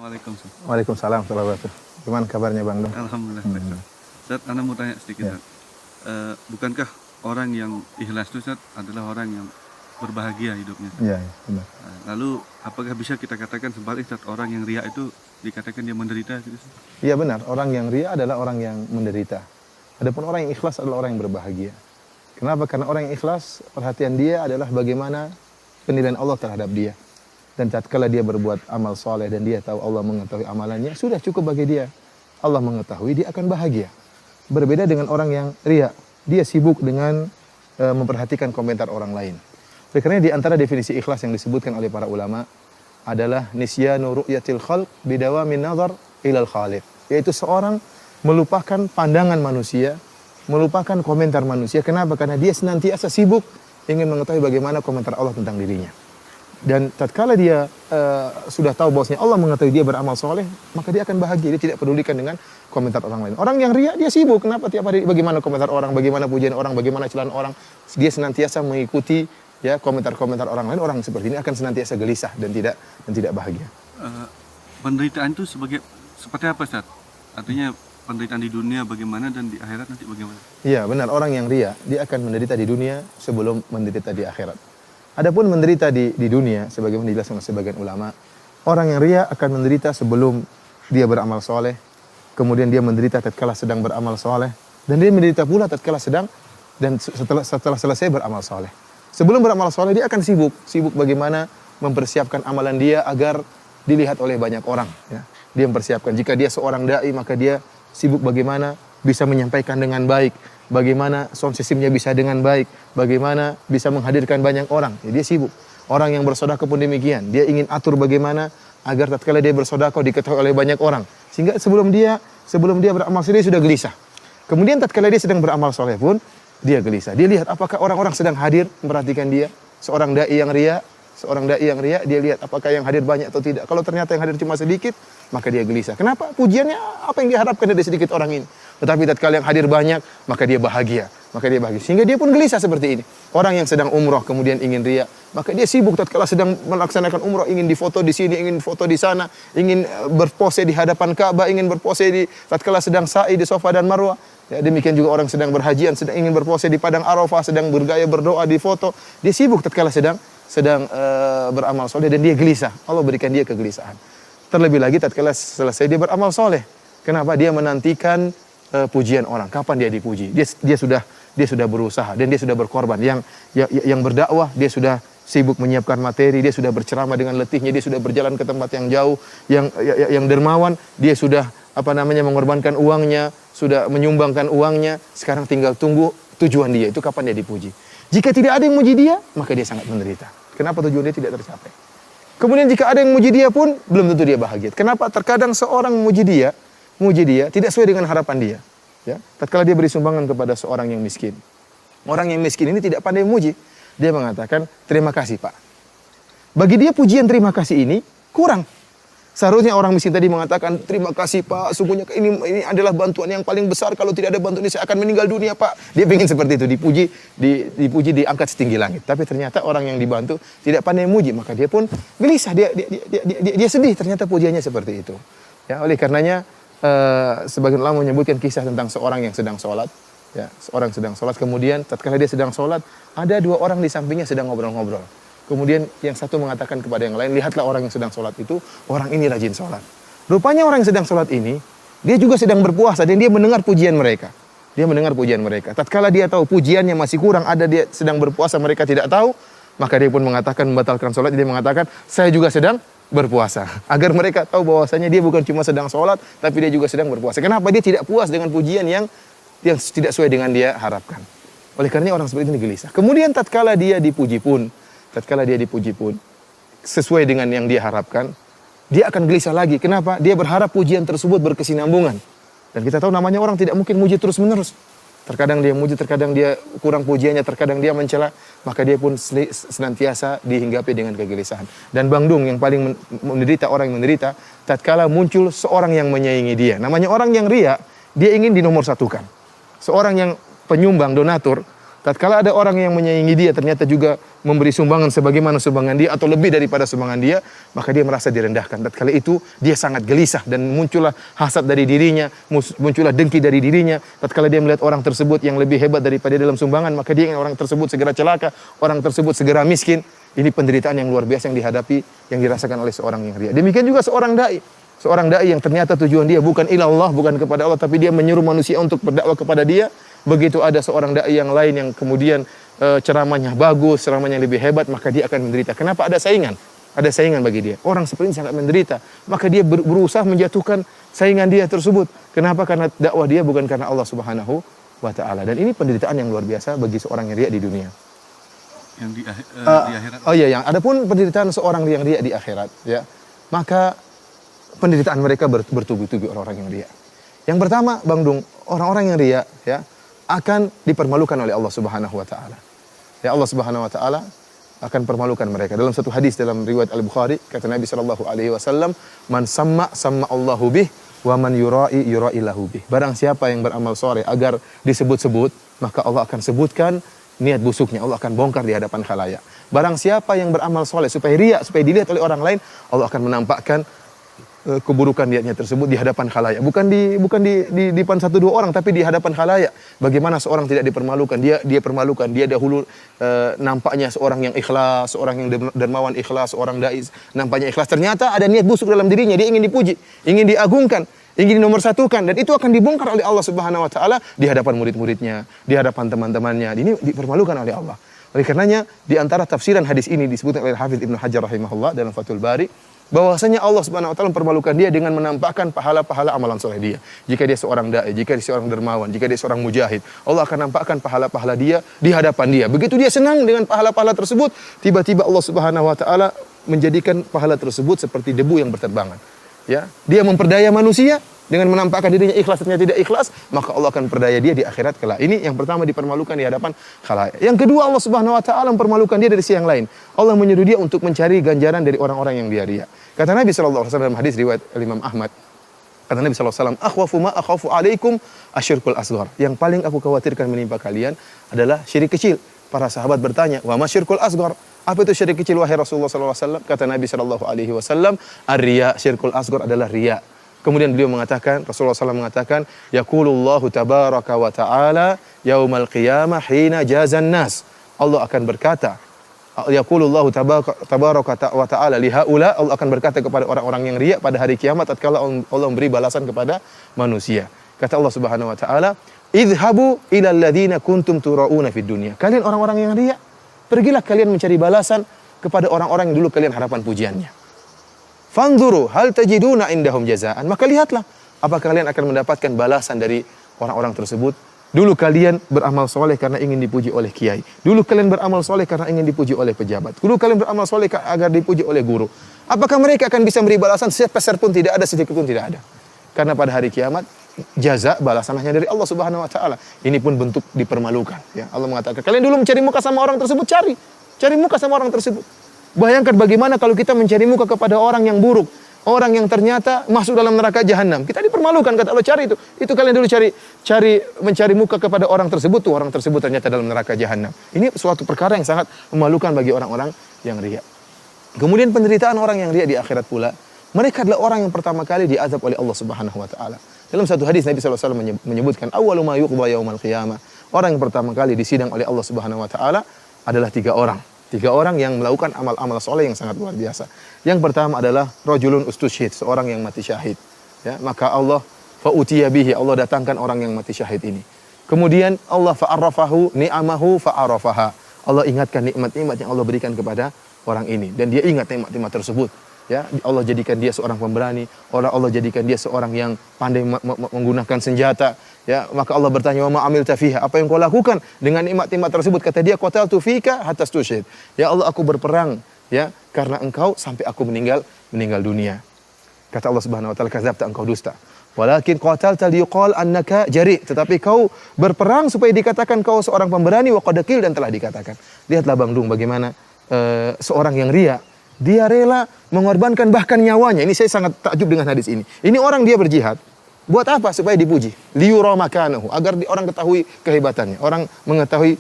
Waalaikumsalam. Waalaikumsalam warahmatullahi wabarakatuh. Gimana kabarnya Bang Dong? Alhamdulillah. Ustaz, Ana mau tanya sedikit. Ya. Bukankah orang yang ikhlas itu Ustaz adalah orang yang berbahagia hidupnya? Iya, benar. Lalu apakah bisa kita katakan sebaliknya Ustaz, orang yang riya itu dikatakan dia menderita gitu Ustaz? Iya benar, orang yang ria adalah orang yang menderita. Adapun orang yang ikhlas adalah orang yang berbahagia. Kenapa? Karena orang yang ikhlas, perhatian dia adalah bagaimana penilaian Allah terhadap dia. Dan tatkala dia berbuat amal soleh dan dia tahu Allah mengetahui amalannya, sudah cukup bagi dia. Allah mengetahui, dia akan bahagia. Berbeda dengan orang yang ria, dia sibuk dengan memperhatikan komentar orang lain. Oleh karena di antara definisi ikhlas yang disebutkan oleh para ulama adalah nisyanu ru'yatil khalq bidawamin nazar ilal khaliq. Yaitu seorang melupakan pandangan manusia, melupakan komentar manusia. Kenapa? Karena dia senantiasa sibuk ingin mengetahui bagaimana komentar Allah tentang dirinya. Dan tatkala dia sudah tahu bahwasanya Allah mengetahui dia beramal soleh, maka dia akan bahagia. Dia tidak pedulikan dengan komentar orang lain. Orang yang ria, dia sibuk. Kenapa tiap hari bagaimana komentar orang, bagaimana pujian orang, bagaimana celaan orang. Dia senantiasa mengikuti ya komentar-komentar orang lain. Orang seperti ini akan senantiasa gelisah dan tidak bahagia. Penderitaan itu seperti apa Ustaz? Artinya penderitaan di dunia bagaimana dan di akhirat nanti bagaimana? Iya benar, orang yang ria dia akan menderita di dunia sebelum menderita di akhirat. Adapun menderita di dunia, sebagaimana dijelaskan oleh sebagian ulama, orang yang ria akan menderita sebelum dia beramal soleh, kemudian dia menderita tatkala sedang beramal soleh, dan dia menderita pula tatkala sedang dan setelah selesai beramal soleh. Sebelum beramal soleh dia akan sibuk bagaimana mempersiapkan amalan dia agar dilihat oleh banyak orang. Ya. Dia mempersiapkan. Jika dia seorang dai maka dia sibuk bagaimana bisa menyampaikan dengan baik. Bagaimana sound systemnya bisa dengan baik, bagaimana bisa menghadirkan banyak orang. Ya, dia sibuk. Orang yang bersedekah pun demikian. Dia ingin atur bagaimana agar tatkala dia bersedekah diketahui oleh banyak orang. Sehingga sebelum dia beramal soleh dia sudah gelisah. Kemudian tatkala dia sedang beramal soleh pun dia gelisah. Dia lihat apakah orang-orang sedang hadir memperhatikan dia. Seorang dai yang ria, dia lihat apakah yang hadir banyak atau tidak. Kalau ternyata yang hadir cuma sedikit, maka dia gelisah. Kenapa? Pujiannya apa yang diharapkan dari sedikit orang ini. Tetapi tatkala yang hadir banyak, maka dia bahagia. Sehingga dia pun gelisah seperti ini. Orang yang sedang umroh kemudian ingin ria, maka dia sibuk tatkala sedang melaksanakan umroh, ingin difoto di sini, ingin foto di sana, ingin berpose di hadapan Ka'bah, ingin berpose tatkala sedang sa'i di Safa dan Marwah. Ya, demikian juga orang sedang berhajian, sedang ingin berpose di padang Arafah, sedang bergaya berdoa di foto. Dia sibuk tatkala sedang beramal soleh dan dia gelisah. Allah berikan dia kegelisahan. Terlebih lagi tatkala selesai dia beramal soleh. Kenapa? Dia menantikan pujian orang. Kapan dia dipuji? Dia sudah berusaha dan dia sudah berkorban. Yang berdakwah dia sudah sibuk menyiapkan materi, dia sudah berceramah dengan letihnya, dia sudah berjalan ke tempat yang jauh, yang dermawan, dia sudah mengorbankan uangnya, sudah menyumbangkan uangnya. Sekarang tinggal tunggu tujuan dia itu kapan dia dipuji. Jika tidak ada yang muji dia, maka dia sangat menderita. Kenapa tujuan dia tidak tercapai? Kemudian jika ada yang muji dia pun belum tentu dia bahagia. Kenapa? Terkadang seorang muji dia tidak sesuai dengan harapan dia. Ya, tatkala dia beri sumbangan kepada seorang yang miskin. Orang yang miskin ini tidak pandai memuji. Dia mengatakan, "Terima kasih, Pak." Bagi dia pujian terima kasih ini kurang. Seharusnya orang miskin tadi mengatakan, "Terima kasih, Pak. Sungguhnya ini adalah bantuan yang paling besar. Kalau tidak ada bantuan ini saya akan meninggal dunia, Pak." Dia ingin seperti itu, dipuji diangkat setinggi langit. Tapi ternyata orang yang dibantu tidak pandai memuji, maka dia pun gelisah. Dia sedih ternyata pujiannya seperti itu. Ya, oleh karenanya sebagian ulama menyebutkan kisah tentang seorang yang sedang sholat. Ya, seorang sedang sholat, kemudian tatkala dia sedang sholat, ada dua orang di sampingnya sedang ngobrol-ngobrol. Kemudian yang satu mengatakan kepada yang lain, "Lihatlah orang yang sedang sholat itu, orang ini rajin sholat." Rupanya orang yang sedang sholat ini, dia juga sedang berpuasa dan dia mendengar pujian mereka. Tatkala dia tahu pujiannya masih kurang, ada dia sedang berpuasa, mereka tidak tahu, maka dia pun membatalkan sholat. Dia mengatakan, "Saya juga sedang berpuasa." Agar mereka tahu bahwasanya dia bukan cuma sedang sholat, tapi dia juga sedang berpuasa. Kenapa? Dia tidak puas dengan pujian yang tidak sesuai dengan dia harapkan. Oleh karena orang seperti ini gelisah. Kemudian tatkala dia dipuji pun sesuai dengan yang dia harapkan, dia akan gelisah lagi. Kenapa? Dia berharap pujian tersebut berkesinambungan. Dan kita tahu namanya orang tidak mungkin muji terus-menerus. Terkadang dia muji, terkadang dia kurang pujiannya, terkadang dia mencela, maka dia pun senantiasa dihinggapi dengan kegelisahan. Dan Bang Dung yang paling orang yang menderita, tatkala muncul seorang yang menyaingi dia. Namanya orang yang ria, dia ingin dinomorsatukan. Seorang yang penyumbang, donatur, Tatkala ada orang yang menyaingi dia ternyata juga memberi sumbangan sebagaimana sumbangan dia atau lebih daripada sumbangan dia, maka dia merasa direndahkan. Tatkala itu dia sangat gelisah dan muncullah hasad dari dirinya, muncullah dengki dari dirinya. Tatkala dia melihat orang tersebut yang lebih hebat daripada dia dalam sumbangan, maka dia ingin orang tersebut segera celaka, orang tersebut segera miskin. Ini penderitaan yang luar biasa yang dihadapi, yang dirasakan oleh seorang yang riya. Demikian juga seorang dai. Seorang dai yang ternyata tujuan dia bukan ilallah, bukan kepada Allah, tapi dia menyuruh manusia untuk berdakwah kepada dia. Begitu ada seorang dai yang lain yang kemudian ceramahnya bagus, ceramahnya lebih hebat, maka dia akan menderita. Kenapa? Ada saingan. Ada saingan bagi dia. Orang seperti ini sangat menderita. Maka dia berusaha menjatuhkan saingan dia tersebut. Kenapa? Karena dakwah dia bukan karena Allah Subhanahu wa taala. Dan ini penderitaan yang luar biasa bagi seorang yang riya di dunia. Yang di akhirat. Oh iya, yang adapun penderitaan seorang yang riya di akhirat, ya. Maka penderitaan mereka bertubi-tubi orang-orang yang riya. Yang pertama, Bang Dung, orang-orang yang riya, ya, akan dipermalukan oleh Allah Subhanahu wa taala. Ya, Allah Subhanahu wa taala akan permalukan mereka. Dalam satu hadis dalam riwayat Al-Bukhari, kata Nabi sallallahu alaihi wasallam, "Man samma Allahu bih wa man yura'i lahu bih." Barang siapa yang beramal soleh agar disebut-sebut, maka Allah akan sebutkan niat busuknya, Allah akan bongkar di hadapan khalayak. Barang siapa yang beramal soleh supaya riya, supaya dilihat oleh orang lain, Allah akan menampakkan keburukan niatnya tersebut di hadapan khalayak. Bukan di depan satu dua orang, tapi di hadapan khalayak. Bagaimana seorang tidak dipermalukan? Dia permalukan. Dia dahulu nampaknya seorang yang ikhlas, seorang yang dermawan ikhlas, seorang dai nampaknya ikhlas. Ternyata ada niat busuk dalam dirinya. Dia ingin dipuji, ingin diagungkan, ingin dinomorsatukan, dan itu akan dibongkar oleh Allah Subhanahu wa taala di hadapan murid-muridnya, di hadapan teman-temannya. Ini dipermalukan oleh Allah. Oleh karenanya di antara tafsiran hadis ini disebutkan oleh Hafidz Ibnu Hajar rahimahullah dalam Fathul Bari, bahwasanya Allah Subhanahu wa taala mempermalukan dia dengan menampakkan pahala-pahala amalan soleh dia. Jika dia seorang dai, jika dia seorang dermawan, jika dia seorang mujahid, Allah akan nampakkan pahala-pahala dia di hadapan dia. Begitu dia senang dengan pahala-pahala tersebut, tiba-tiba Allah Subhanahu wa taala menjadikan pahala tersebut seperti debu yang berterbangan. Ya, dia memperdaya manusia dengan menampakkan dirinya ikhlas ternyata tidak ikhlas, maka Allah akan perdaya dia di akhirat kelak. Ini yang pertama dipermalukan di hadapan khalayak. Yang kedua, Allah Subhanahu wa taala mempermalukan dia dari sisi yang lain. Allah menyuruh dia untuk mencari ganjaran dari orang-orang yang dia riya. Kata Nabi sallallahu alaihi wasallam dalam hadis riwayat Imam Ahmad, kata Nabi sallallahu alaihi wasallam, "Akhwafu ma akhafu alaikum asyirkul asghar." Yang paling aku khawatirkan menimpa kalian adalah syirik kecil. Para sahabat bertanya, "Wa ma syirkul asghar?" Apa itu syirik kecil wahai Rasulullah sallallahu alaihi wasallam? Kata Nabi sallallahu alaihi wasallam, "Ar-riya, syirkul asghar adalah riya." Kemudian beliau mengatakan, Rasulullah SAW mengatakan, "Yaqulullahu tabaraka wa ta'ala yaumal qiyamah hina jazan nas." Allah akan berkata, Yaqulullahu tabaraka wa ta'ala li haula, Allah akan berkata kepada orang-orang yang riya pada hari kiamat tatkala Allah memberi balasan kepada manusia. Kata Allah Subhanahu wa taala, "Idhabu ila alladziina kuntum turauna fid dunya." Kalian orang-orang yang riya, pergilah kalian mencari balasan kepada orang-orang yang dulu kalian harapan pujiannya. Fanzuru hal tajiduna indahum jazaan. Maka lihatlah apakah kalian akan mendapatkan balasan dari orang-orang tersebut. Dulu kalian beramal soleh karena ingin dipuji oleh kiai. Dulu kalian beramal soleh karena ingin dipuji oleh pejabat. Dulu kalian beramal soleh agar dipuji oleh guru. Apakah mereka akan bisa memberi balasan? Sepeser pun tidak ada, sedikit pun tidak ada. Karena pada hari kiamat jaza balasan hanya dari Allah Subhanahu wa taala. Ini pun bentuk dipermalukan, ya. Allah mengatakan, kalian dulu mencari muka sama orang tersebut, cari muka sama orang tersebut. Bayangkan bagaimana kalau kita mencari muka kepada orang yang buruk, orang yang ternyata masuk dalam neraka jahanam. Kita dipermalukan, kata Allah, cari itu. Itu kalian dulu mencari muka kepada orang tersebut, tuh orang tersebut ternyata dalam neraka jahanam. Ini suatu perkara yang sangat memalukan bagi orang-orang yang riya. Kemudian penderitaan orang yang riya di akhirat pula, mereka adalah orang yang pertama kali diazab oleh Allah Subhanahu wa taala. Dalam satu hadis Nabi sallallahu alaihi wasallam menyebutkan, awwalu ma yuqda yaumal qiyamah. Orang yang pertama kali disidang oleh Allah Subhanahu wa taala adalah tiga orang. Tiga orang yang melakukan amal-amal soleh yang sangat luar biasa. Yang pertama adalah rajulun ustusyhid, seorang yang mati syahid. Ya, maka Allah fa'utiya bihi, Allah datangkan orang yang mati syahid ini. Kemudian Allah fa'arrafahu ni'amahu fa'arafaha. Allah ingatkan nikmat-nikmat yang Allah berikan kepada orang ini dan dia ingat nikmat-nikmat tersebut. Ya, Allah jadikan dia seorang pemberani, Allah jadikan dia seorang yang pandai menggunakan senjata. Ya, maka Allah bertanya, "Wa ma amilta fiha?" Apa yang kau lakukan dengan nikmat-nikmat tersebut? Kata dia, "Qataltu fika hatta stushhid." Ya Allah, aku berperang ya karena engkau sampai aku meninggal dunia. Kata Allah Subhanahu wa taala, "Kadzabta, engkau dusta. Walakin qatalta liqal annaka jari." Tetapi kau berperang supaya dikatakan kau seorang pemberani, wa qad qil, dan telah dikatakan. Lihatlah Bang Dung bagaimana seorang yang riya, dia rela mengorbankan bahkan nyawanya. Ini saya sangat takjub dengan hadis ini. Ini orang dia berjihad. Buat apa? Supaya dipuji. Liyura makanahu, agar orang ketahui kehebatannya, orang mengetahui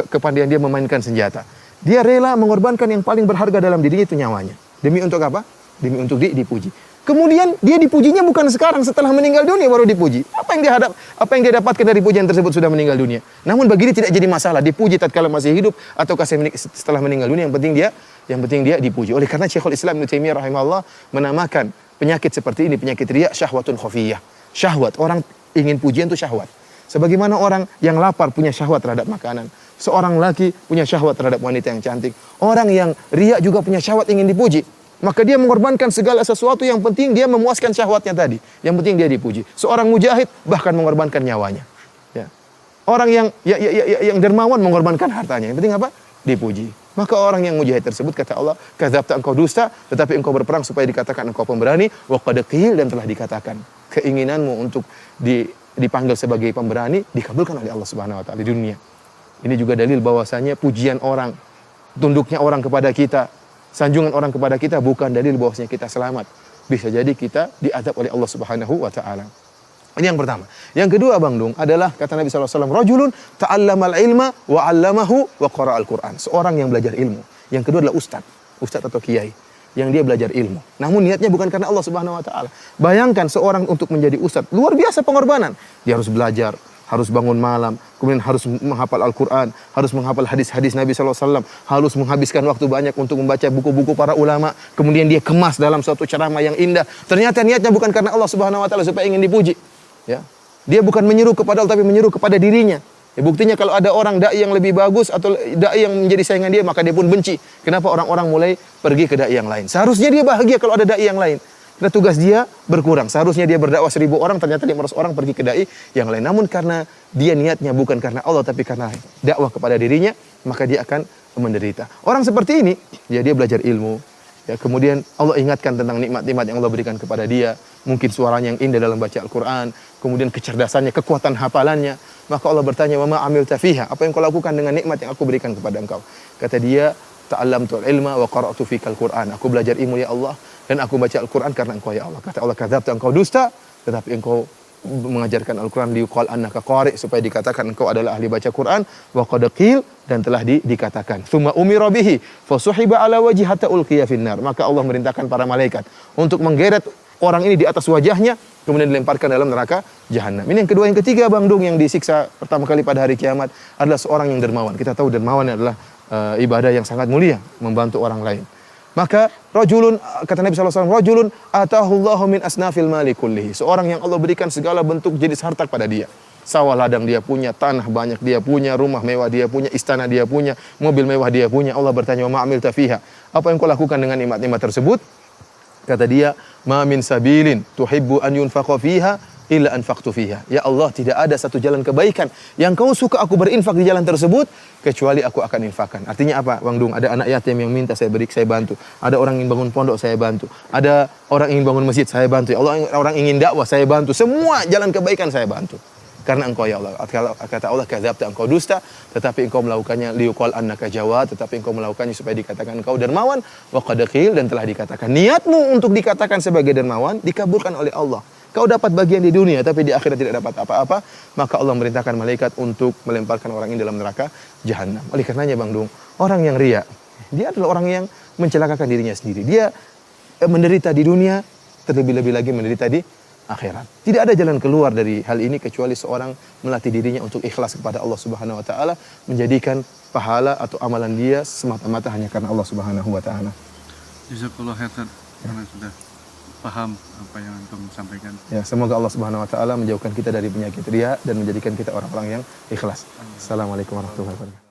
kepandaian dia memainkan senjata. Dia rela mengorbankan yang paling berharga dalam dirinya, itu nyawanya. Demi untuk apa? Demi untuk dipuji. Kemudian dia dipujinya bukan sekarang, setelah meninggal dunia baru dipuji. Apa yang dia dapatkan dari pujian tersebut sudah meninggal dunia. Namun bagi dia tidak jadi masalah dipuji tatkala masih hidup ataukah setelah meninggal dunia, yang penting dia dipuji. Oleh karena Syekhul Islam Ibnu Taimiyah rahimahullah menamakan penyakit seperti ini penyakit riya syahwatun khafiyah. Syahwat, orang ingin pujian itu syahwat. Sebagaimana orang yang lapar punya syahwat terhadap makanan. Seorang laki punya syahwat terhadap wanita yang cantik. Orang yang riya juga punya syahwat ingin dipuji. Maka dia mengorbankan segala sesuatu, yang penting dia memuaskan syahwatnya tadi. Yang penting dia dipuji. Seorang mujahid bahkan mengorbankan nyawanya. Ya. Orang yang dermawan mengorbankan hartanya. Yang penting apa? Dipuji. Maka orang yang mujahid tersebut, kata Allah, kadzabta, engkau dusta, tetapi engkau berperang supaya dikatakan engkau pemberani, wa qad qil, dan telah dikatakan. Keinginanmu untuk dipanggil sebagai pemberani dikabulkan oleh Allah Subhanahu wa taala di dunia. Ini juga dalil bahwasanya pujian orang, tunduknya orang kepada kita, sanjungan orang kepada kita bukan dalil bahwasanya kita selamat. Bisa jadi kita diazab oleh Allah Subhanahu wa taala. Ini yang pertama. Yang kedua, Bang Dung, adalah kata Nabi sallallahu alaihi wasallam, rajulun ta'allamal ilma wa 'allamahu wa qara'al Qur'an. Seorang yang belajar ilmu. Yang kedua adalah ustaz atau kiai yang dia belajar ilmu. Namun niatnya bukan karena Allah Subhanahu wa taala. Bayangkan seorang untuk menjadi ustaz, luar biasa pengorbanan. Dia harus belajar, harus bangun malam, kemudian harus menghafal Al-Quran, harus menghafal hadis-hadis Nabi SAW, harus menghabiskan waktu banyak untuk membaca buku-buku para ulama, kemudian dia kemas dalam suatu ceramah yang indah. Ternyata niatnya bukan karena Allah Subhanahu wa taala supaya ingin dipuji. Ya. Dia bukan menyeru kepada Allah, tapi menyeru kepada dirinya. Ya, buktinya kalau ada orang dai yang lebih bagus atau dai yang menjadi saingan dia, maka dia pun benci. Kenapa orang-orang mulai pergi ke dai yang lain? Seharusnya dia bahagia kalau ada dai yang lain. Karena tugas dia berkurang. Seharusnya dia berdakwah 1000 orang, ternyata 500 orang pergi ke dai yang lain. Namun karena dia niatnya bukan karena Allah, tapi karena dakwah kepada dirinya, maka dia akan menderita. Orang seperti ini, ya dia belajar ilmu. Ya, kemudian Allah ingatkan tentang nikmat-nikmat yang Allah berikan kepada dia. Mungkin suaranya yang indah dalam baca Al-Quran. Kemudian kecerdasannya, kekuatan hafalannya. Maka Allah bertanya, wa ma amilta fiha? Apa yang kau lakukan dengan nikmat yang aku berikan kepada engkau? Kata dia, ta'allamtul ilma wa qara'tu fikal Qur'an. Aku belajar ilmu ya Allah, dan aku baca Al-Quran karena engkau ya Allah. Kata Allah, kadzabta, engkau dusta, tetapi engkau mengajarkan Al-Quran liuqal annaka qari', supaya dikatakan engkau adalah ahli baca Quran, wa qad qil, dan telah dikatakan. Tsumma umira bihi fasuhiba ala wajhi hatta ulqiya finnar. Maka Allah merintahkan para malaikat untuk menggeret orang ini di atas wajahnya, kemudian dilemparkan dalam neraka jahanam. Ini yang kedua. Yang ketiga, Bang Dung, yang disiksa pertama kali pada hari kiamat adalah seorang yang dermawan. Kita tahu dermawan adalah ibadah yang sangat mulia, membantu orang lain. Maka rajulun, kata Nabi SAW, rajulun atahullahu min asnafil mali kullihi. Seorang yang Allah berikan segala bentuk jenis harta pada dia. Sawah ladang dia punya, tanah banyak dia punya, rumah mewah dia punya, istana dia punya, mobil mewah dia punya. Allah bertanya, wa ma'amilta fiha? Apa yang kau lakukan dengan nikmat-nikmat tersebut? Kata dia, ma min sabilin tuhibbu an yunfaqa fiha illa anfaqtu fiha. Ya Allah, tidak ada satu jalan kebaikan yang kau suka aku berinfak di jalan tersebut, kecuali aku akan infakkan. Artinya apa, Bang Dung? Ada anak yatim yang minta, saya bantu. Ada orang ingin bangun pondok, saya bantu. Ada orang ingin bangun masjid, saya bantu. Ya Allah, orang ingin dakwah, saya bantu. Semua jalan kebaikan saya bantu. Karena engkau ya Allah. Kata Allah, kadzabta, engkau dusta, tetapi engkau melakukannya liuqal annaka jawad, tetapi engkau melakukannya supaya dikatakan engkau dermawan, wa qad qil, dan telah dikatakan. Niatmu untuk dikatakan sebagai dermawan dikabulkan oleh Allah. Kau dapat bagian di dunia, tapi di akhirat tidak dapat apa-apa. Maka Allah merintahkan malaikat untuk melemparkan orang ini dalam neraka jahanam. Oleh karenanya, Bang Dung, orang yang riya, dia adalah orang yang mencelakakan dirinya sendiri. Dia menderita di dunia, terlebih-lebih lagi menderita di akhirat. Tidak ada jalan keluar dari hal ini kecuali seorang melatih dirinya untuk ikhlas kepada Allah Subhanahu wa taala, menjadikan pahala atau amalan dia semata-mata hanya karena Allah Subhanahu wa taala. Jazakallah khairan karena sudah paham apa yang antum sampaikan. Ya, semoga Allah Subhanahu wa taala menjauhkan kita dari penyakit riya dan menjadikan kita orang-orang yang ikhlas. Assalamualaikum warahmatullahi wabarakatuh.